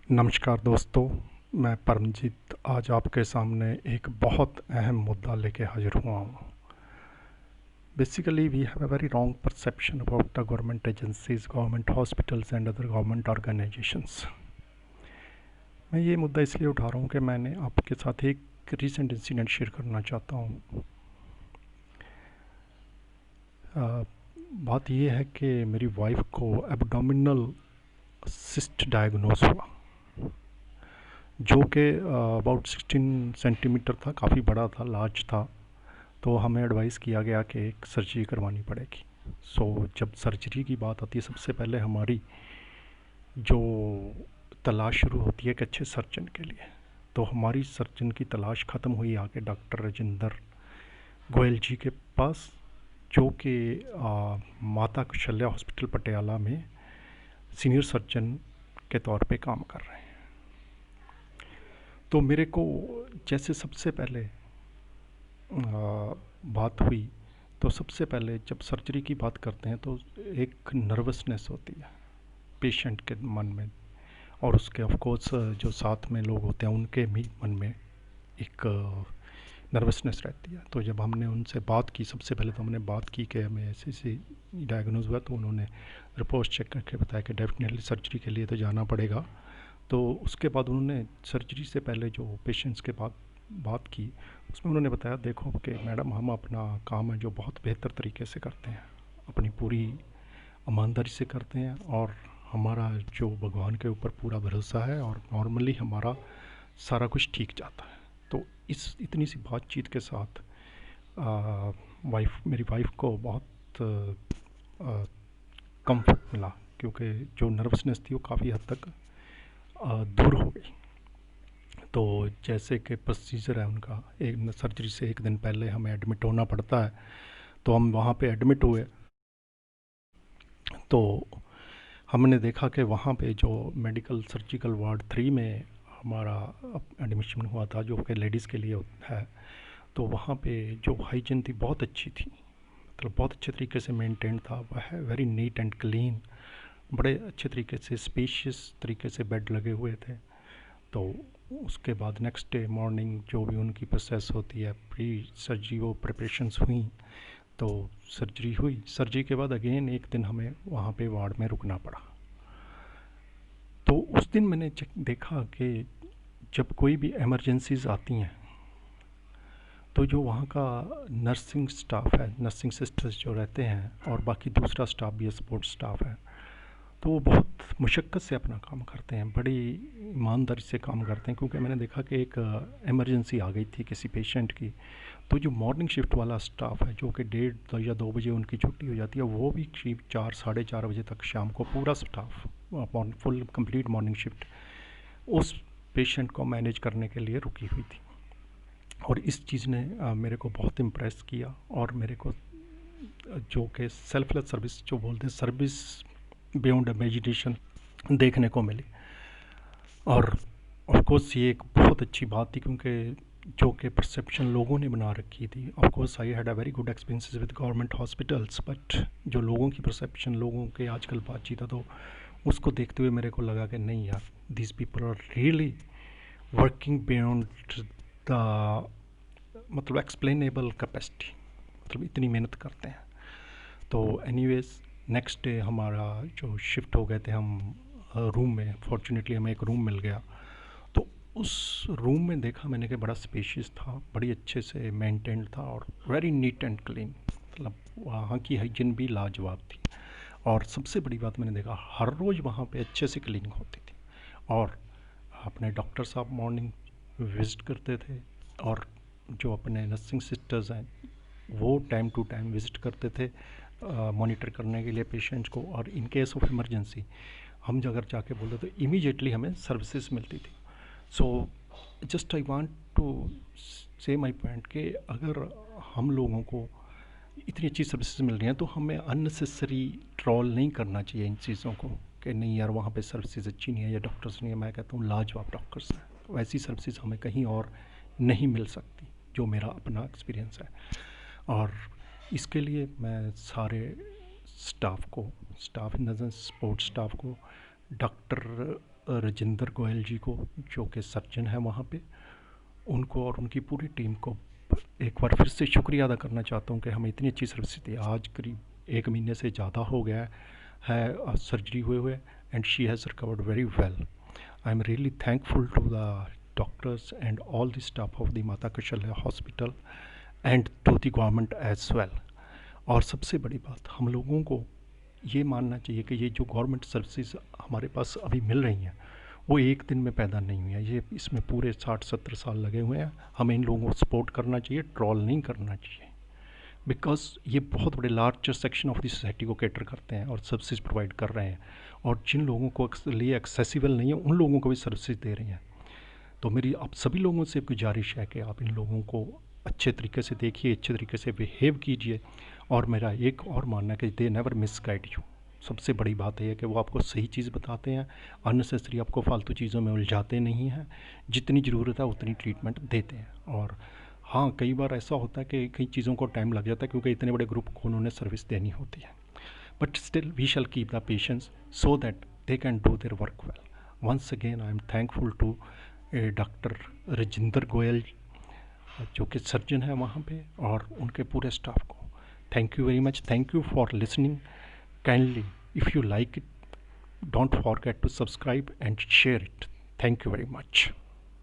नमस्कार दोस्तों, मैं परमजीत आज आपके सामने एक बहुत अहम मुद्दा लेके हाजिर हुआ हूँ। Basically we have a very wrong perception about the government agencies, government hospitals and other government organisations. मैं ये मुद्दा इसलिए उठा रहा हूँ कि मैंने आपके साथ एक रीसेंट इंसिडेंट शेयर करना चाहता हूँ। बात ये है कि मेरी वाइफ को एब्डोमिनल सिस्ट डायग्नोज हुआ, जो कि अबाउट 16 सेंटीमीटर था, काफ़ी बड़ा था, लार्ज था। तो हमें एडवाइस किया गया कि एक सर्जरी करवानी पड़ेगी। जब सर्जरी की बात आती है, सबसे पहले हमारी जो तलाश शुरू होती है एक अच्छे सर्जन के लिए। तो हमारी सर्जन की तलाश ख़त्म हुई आके डॉक्टर राजेंद्र गोयल जी के पास, जो कि माता कौशल्या हॉस्पिटल पटियाला में सीनियर सर्जन के तौर पे काम कर रहे हैं। तो मेरे को जैसे सबसे पहले बात हुई, तो सबसे पहले जब सर्जरी की बात करते हैं तो एक नर्वसनेस होती है पेशेंट के मन में, और उसके ऑफ कोर्स जो साथ में लोग होते हैं उनके भी मन में एक नर्वसनेस रहती है। तो जब हमने उनसे बात की, सबसे पहले तो हमने बात की कि हमें ऐसे ऐसे डायग्नोज हुआ, तो उन्होंने रिपोर्ट चेक करके बताया कि डेफिनेटली सर्जरी के लिए तो जाना पड़ेगा। तो उसके बाद उन्होंने सर्जरी से पहले जो पेशेंट्स के बात की, उसमें उन्होंने बताया, देखो कि मैडम, हम अपना काम है जो बहुत बेहतर तरीके से करते हैं, अपनी पूरी ईमानदारी से करते हैं, और हमारा जो भगवान के ऊपर पूरा भरोसा है, और नॉर्मली हमारा सारा कुछ ठीक जाता है। तो इस इतनी सी बातचीत के साथ मेरी वाइफ को बहुत कंफर्ट मिला, क्योंकि जो नर्वसनेस थी वो काफ़ी हद तक दूर हो गई। तो जैसे कि प्रोसीजर है उनका, एक सर्जरी से एक दिन पहले हमें एडमिट होना पड़ता है, तो हम वहाँ पे एडमिट हुए। तो हमने देखा कि वहाँ पे जो मेडिकल सर्जिकल वार्ड 3 में हमारा एडमिशन हुआ था, जो कि लेडीज़ के लिए है, तो वहाँ पे जो हाइजीन थी बहुत अच्छी थी, मतलब बहुत अच्छे तरीके से मेंटेन था। वह वेरी नीट एंड क्लीन, बड़े अच्छे तरीके से स्पेशियस तरीके से बेड लगे हुए थे। तो उसके बाद नेक्स्ट डे मॉर्निंग जो भी उनकी प्रोसेस होती है, प्री सर्जरी वो प्रिपरेशंस हुई, तो सर्जरी हुई। सर्जरी के बाद अगेन एक दिन हमें वहाँ पे वार्ड में रुकना पड़ा। तो उस दिन मैंने देखा कि जब कोई भी इमरजेंसीज आती हैं, तो जो वहाँ का नर्सिंग स्टाफ है, नर्सिंग सिस्टर्स जो रहते हैं, और बाकी दूसरा स्टाफ भी है, सपोर्ट स्टाफ है, तो वो बहुत मुशक्क़त से अपना काम करते हैं, बड़ी ईमानदारी से काम करते हैं। क्योंकि मैंने देखा कि एक इमरजेंसी आ गई थी किसी पेशेंट की, तो जो मॉर्निंग शिफ्ट वाला स्टाफ है, जो कि 1:30 या 2 बजे उनकी छुट्टी हो जाती है, वो भी करीब 4 साढ़े 4 बजे तक शाम को पूरा staff full complete morning shift उस पेशेंट को मैनेज करने के लिए रुकी हुई थी। और इस चीज़ ने मेरे को बहुत इम्प्रेस किया, और मेरे को जो कि सेल्फलेस सर्विस जो बोलते हैं, सर्विस बियॉन्ड इमेजिनेशन देखने को मिली। और ऑफ कोर्स ये एक बहुत अच्छी बात थी, क्योंकि जो कि परसेप्शन लोगों ने बना रखी थी, of course I had a very good experiences with government hospitals, but जो लोगों की परसेप्शन, लोगों के आजकल बातचीत है, तो उसको देखते हुए मेरे को लगा कि नहीं यार, these people are really working beyond the मतलब एक्सप्लेनेबल कैपेसिटी, मतलब इतनी मेहनत करते हैं। तो एनीवेज नेक्स्ट डे हमारा जो शिफ्ट हो गए थे हम रूम में, फॉर्चुनेटली हमें एक रूम मिल गया। तो उस रूम में देखा मैंने कि बड़ा स्पेशियस था, बड़ी अच्छे से मेंटेन्ड था, और वेरी नीट एंड क्लीन, मतलब वहाँ की हाइजीन भी लाजवाब थी। और सबसे बड़ी बात मैंने देखा, हर रोज़ वहाँ पे अच्छे से क्लीनिंग होती थी, और अपने डॉक्टर साहब मॉर्निंग विज़िट करते थे, और जो अपने नर्सिंग सिस्टर्स हैं वो टाइम टू टाइम विज़िट करते थे मॉनिटर करने के लिए पेशेंट्स को। और इन केस ऑफ इमरजेंसी हम अगर जाके बोलते तो इमीडिएटली हमें सर्विसेज मिलती थी। So just I want to say my point कि अगर हम लोगों को इतनी अच्छी सर्विसेज मिल रही हैं, तो हमें अननेसेसरी ट्रॉल नहीं करना चाहिए इन चीज़ों को कि नहीं यार वहाँ पे सर्विसेज अच्छी नहीं है या डॉक्टर्स नहीं है। मैं कहता हूँ लाजवाब डॉक्टर्स हैं, वैसी सर्विसेज हमें कहीं और नहीं मिल सकती, जो मेरा अपना एक्सपीरियंस है। और इसके लिए मैं सारे स्टाफ को, staff in the sense support staff को, डॉक्टर राजेंद्र गोयल जी को, जो कि सर्जन है वहाँ पे, उनको और उनकी पूरी टीम को एक बार फिर से शुक्रिया अदा करना चाहता हूँ कि हमें इतनी अच्छी सर्विस दी। आज करीब 1 महीने से ज़्यादा हो गया है सर्जरी हुए, and she has recovered very well. I am really thankful to the doctors and all the staff of the Mata Kaushalya hospital and to the government as well. और सबसे बड़ी बात, हम लोगों को ये मानना चाहिए कि ये जो गवर्नमेंट सर्विसेज हमारे पास अभी मिल रही हैं वो एक दिन में पैदा नहीं हुई है, ये इसमें पूरे 60-70 साल लगे हुए हैं। हमें इन लोगों को सपोर्ट करना चाहिए, ट्रोल नहीं करना चाहिए, बिकॉज ये बहुत बड़े large section of the society को कैटर करते हैं और सर्विसेज प्रोवाइड कर रहे हैं, और जिन लोगों को लिए एक्सेसिबल नहीं है उन लोगों को भी सर्विसेज दे रहे हैं। तो मेरी आप सभी लोगों से गुजारिश है कि आप इन लोगों को अच्छे तरीके से देखिए, अच्छे तरीके से बिहेव कीजिए। और मेरा एक और मानना है कि दे नेवर मिसगाइड यू। सबसे बड़ी बात यह है कि वो आपको सही चीज़ बताते हैं, अननेसेसरी आपको फालतू चीज़ों में उलझाते नहीं हैं, जितनी ज़रूरत है उतनी ट्रीटमेंट देते हैं। और हाँ, कई बार ऐसा होता है कि कई चीज़ों को टाइम लग जाता है क्योंकि इतने बड़े ग्रुप को उन्होंने सर्विस देनी होती है, but still we shall keep the patience so that they can do their work well. Once again I am thankful to doctor Rajendra Goyal, जो कि सर्जन है वहाँ पे, और उनके पूरे स्टाफ को thank you very much. Thank you for listening kindly. If you like it, don't forget to subscribe and share it. Thank you very much.